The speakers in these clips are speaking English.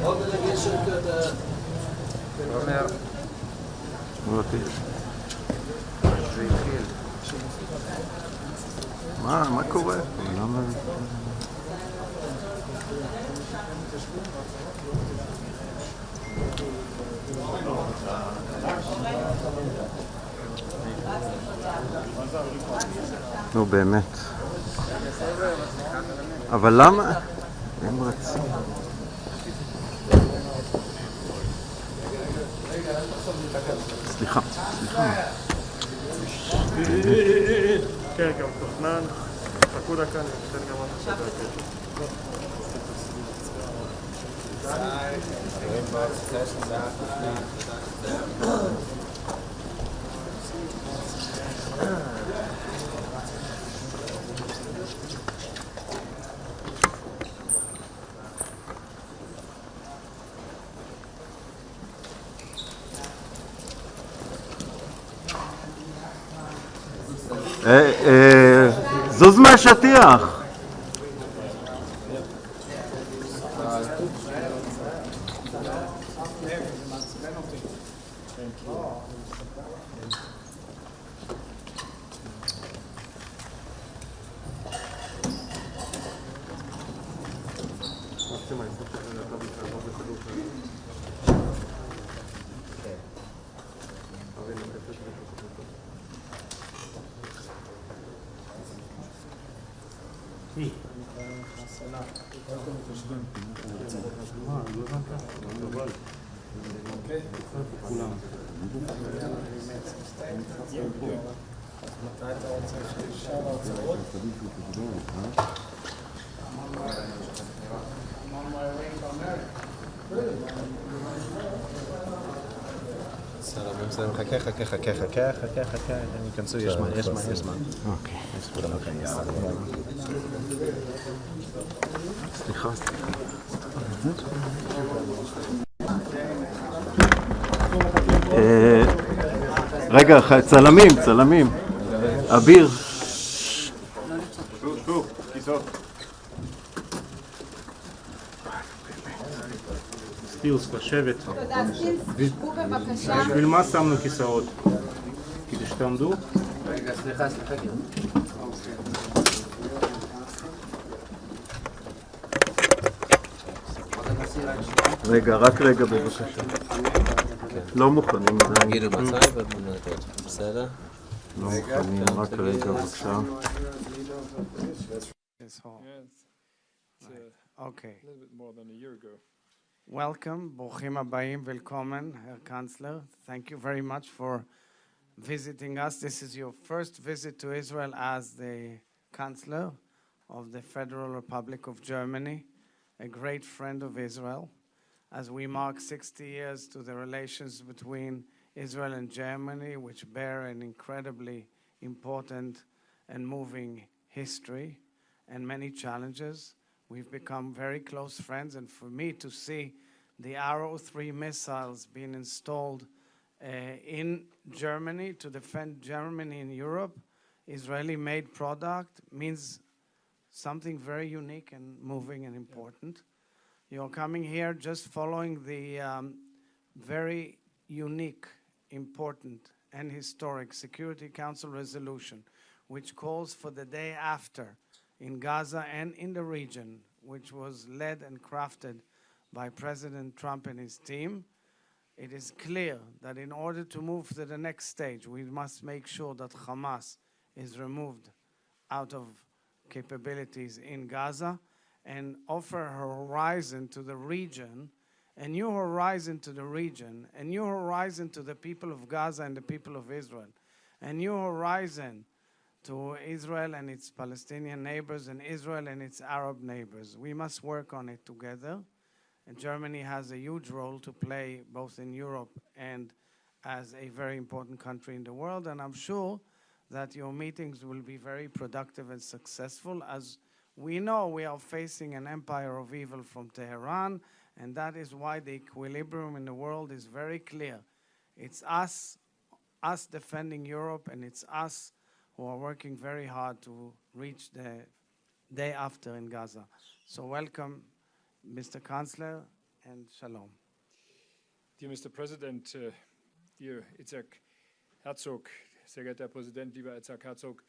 All delegation to the... זה התחיל. מה קורה? למה... נו באמת. אבל למה? הם רצים. סליחה. כן, גם תוכנן. חכו דקה, אני אתן גם עוד קצת זוז מהשטיח. חכה, הם ייכנסו, יש זמן. אוקיי. סליחה. רגע, צלמים. אביר. שוב, כיסאות. סטילס, לשבת. בשביל מה שמנו כיסאות? כדי שתעמדו? רגע, סליחה. רק רגע בבקשה. לא מוכנים. תגידו מתי בסדר? לא מוכנים, רק רגע בבקשה. Okay. Welcome, Bochim Abayim, Willkommen, Herr Chancellor. Thank you very much for visiting us. This is your first visit to Israel as the Chancellor of the Federal Republic of Germany, a great friend of Israel, as we mark 60 years to the relations between Israel and Germany, which bear an incredibly important and moving history and many challenges. We've become very close friends, and for me to see the Arrow 3 missiles being installed in Germany to defend Germany in Europe, Israeli-made product, means something very unique and moving and important. You're coming here just following the very unique, important, and historic Security Council resolution, which calls for the day after in Gaza and in the region, which was led and crafted by President Trump and his team. It is clear that in order to move to the next stage, we must make sure that Hamas is removed out of capabilities in Gaza and offer a horizon to the region, a new horizon to the region, a new horizon to the people of Gaza and the people of Israel, a new horizon to Israel and its Palestinian neighbors and Israel and its Arab neighbors. We must work on it together. And Germany has a huge role to play both in Europe and as a very important country in the world. And I'm sure that your meetings will be very productive and successful. As we know, we are facing an empire of evil from Tehran, and that is why the equilibrium in the world is very clear. It's us defending Europe, and it's us who are working very hard to reach the day after in Gaza. So welcome, Mr. Chancellor, and shalom. Dear Mr. President, dear Isac Herzog, sehr geehrter Herr Präsident, lieber Isac Herzog,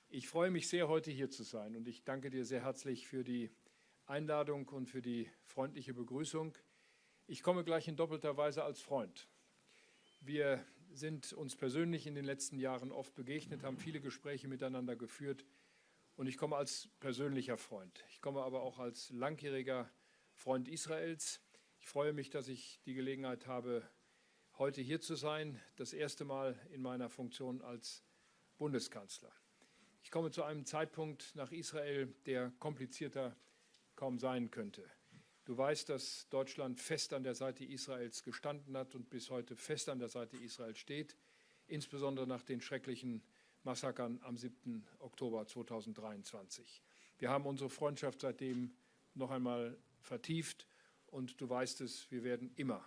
ich freue mich sehr, heute hier zu sein und ich danke dir sehr herzlich für die Einladung und für die freundliche Begrüßung. Ich komme gleich in doppelter Weise als Freund. Wir sind uns persönlich in den letzten Jahren oft begegnet, haben viele Gespräche miteinander geführt und ich komme als persönlicher Freund. Ich komme aber auch als langjähriger Freund Israels. Ich freue mich, dass ich die Gelegenheit habe, heute hier zu sein, das erste Mal in meiner Funktion als Bundeskanzler. Ich komme zu einem Zeitpunkt nach Israel, der komplizierter kaum sein könnte. Du weißt, dass Deutschland fest an der Seite Israels gestanden hat und bis heute fest an der Seite Israels steht, insbesondere nach den schrecklichen Massakern am 7. Oktober 2023. Wir haben unsere Freundschaft seitdem noch einmal vertieft und du weißt es, wir werden immer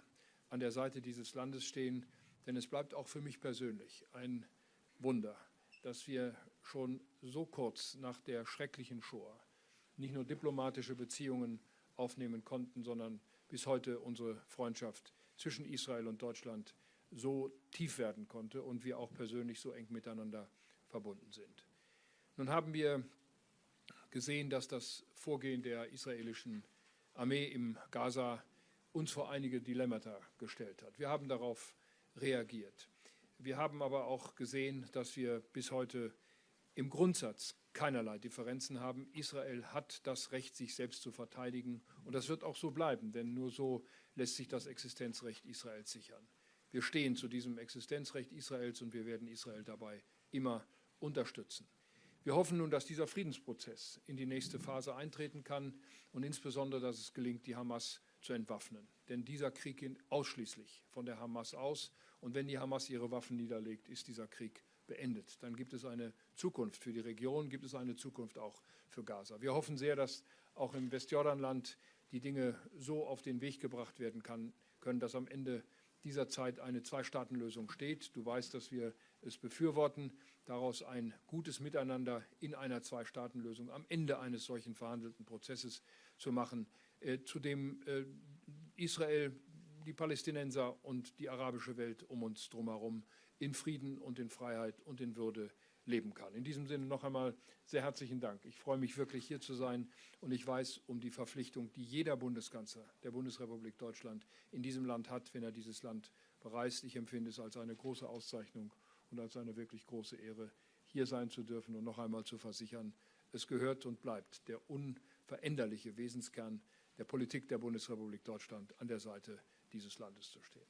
an der Seite dieses Landes stehen, denn es bleibt auch für mich persönlich ein Wunder, dass wir schon so kurz nach der schrecklichen Shoah nicht nur diplomatische Beziehungen aufnehmen konnten, sondern bis heute unsere Freundschaft zwischen Israel und Deutschland so tief werden konnte und wir auch persönlich so eng miteinander verbunden sind. Nun haben wir gesehen, dass das Vorgehen der israelischen Armee im Gaza uns vor einige Dilemmata gestellt hat. Wir haben darauf reagiert. Wir haben aber auch gesehen, dass wir bis heute im Grundsatz keinerlei Differenzen haben. Israel hat das Recht, sich selbst zu verteidigen und das wird auch so bleiben, denn nur so lässt sich das Existenzrecht Israels sichern. Wir stehen zu diesem Existenzrecht Israels und wir werden Israel dabei immer unterstützen. Wir hoffen nun, dass dieser Friedensprozess in die nächste Phase eintreten kann und insbesondere, dass es gelingt, die Hamas zu entwaffnen. Denn dieser Krieg geht ausschließlich von der Hamas aus. Und wenn die Hamas ihre Waffen niederlegt, ist dieser Krieg beendet. Dann gibt es eine Zukunft für die Region, gibt es eine Zukunft auch für Gaza. Wir hoffen sehr, dass auch im Westjordanland die Dinge so auf den Weg gebracht werden können, dass am Ende dieser Zeit eine Zwei-Staaten-Lösung steht. Du weißt, dass wir es befürworten, daraus ein gutes Miteinander in einer Zwei-Staaten-Lösung am Ende eines solchen verhandelten Prozesses zu machen, zu dem Israel, die Palästinenser und die arabische Welt um uns drumherum in Frieden und in Freiheit und in Würde leben kann. In diesem Sinne noch einmal sehr herzlichen Dank. Ich freue mich wirklich, hier zu sein und ich weiß um die Verpflichtung, die jeder Bundeskanzler der Bundesrepublik Deutschland in diesem Land hat, wenn er dieses Land bereist. Ich empfinde es als eine große Auszeichnung und als eine wirklich große Ehre, hier sein zu dürfen und noch einmal zu versichern, es gehört und bleibt der unveränderliche Wesenskern der Politik der Bundesrepublik Deutschland, an der Seite dieses Landes zu stehen.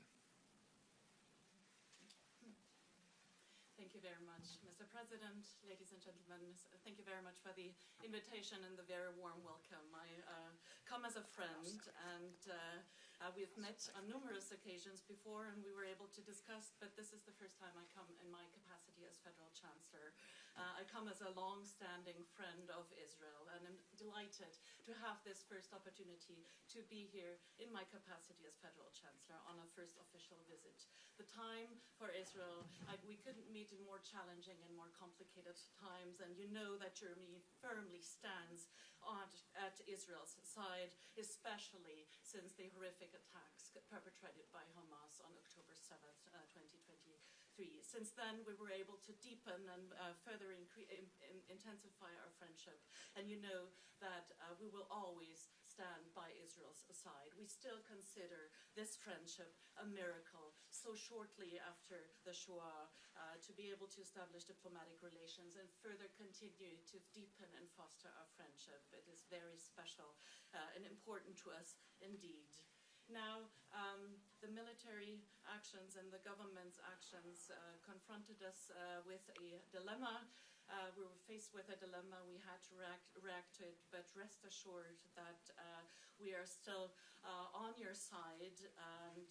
Thank you very much, Mr. President, ladies and gentlemen. Thank you very much for the invitation and the very warm welcome. I come as a friend, and we've met on numerous occasions before, and we were able to discuss, but this is the first time I come in my capacity as Federal Chancellor. I come as a long-standing friend of Israel, and I'm delighted to have this first opportunity to be here in my capacity as Federal Chancellor on a first official visit. The time for Israel, we couldn't meet in more challenging and more complicated times, and you know that Germany firmly stands at Israel's side, especially since the horrific attacks perpetrated by Hamas on October 7th, 2023. Since then, we were able to deepen and further intensify our friendship, and you know that we will always stand by Israel's side. We still consider this friendship a miracle, so shortly after the Shoah, to be able to establish diplomatic relations and further continue to deepen and foster our friendship. It is very special and important to us indeed. Now, the military actions and the government's actions confronted us with a dilemma. We were faced with a dilemma. We had to react to it, but rest assured that we are still on your side, and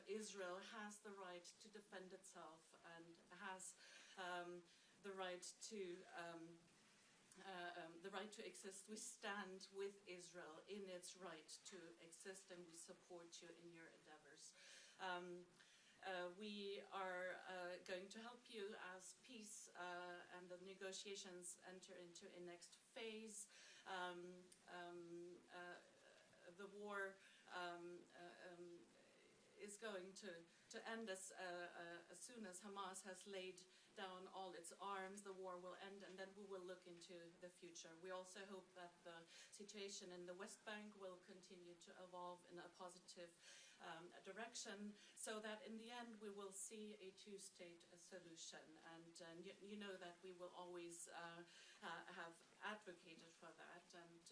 Israel has the right to defend itself and has the right to exist. We stand with Israel in its right to exist, and we support you in your endeavors. We are going to help you as peace and the negotiations enter into a next phase. The war is going to end as soon as Hamas has laid down all its arms. The war will end, and then we will look into the future. We also hope that the situation in the West Bank will continue to evolve in a positive direction, so that in the end we will see a two-state solution. And you know that we will always have advocated for that, and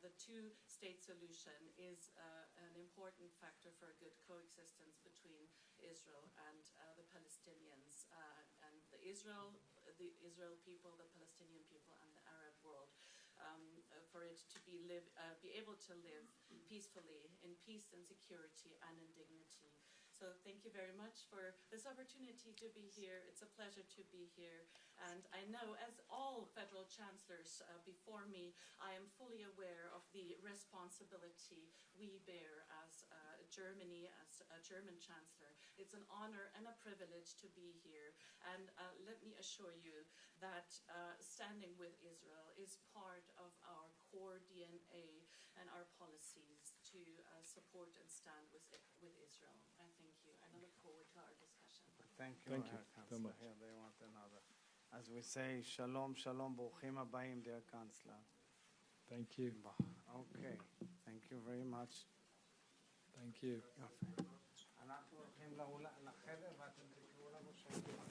the two-state solution is an important factor for a good coexistence between Israel and the Palestinians, and the Israel people, the Palestinian people, and the Arab world, for it to be able to live peacefully, in peace and security and in dignity. So thank you very much for this opportunity to be here. It's a pleasure to be here. And I know, as all federal chancellors before me, I am fully aware of the responsibility we bear as Germany, as a German chancellor. It's an honor and a privilege to be here. And let me assure you that standing with Israel is part of our core DNA and our policies to support and stand with Israel. I thank you, and I look forward to our discussion. Thank you, Herr Chancellor. Here they want another. As we say, shalom, shalom, ברוכים הבאים, dear Chancellor. Thank you. Okay, thank you very much. Thank you. אנחנו הולכים לחדר ואתם תקראו לנו שם.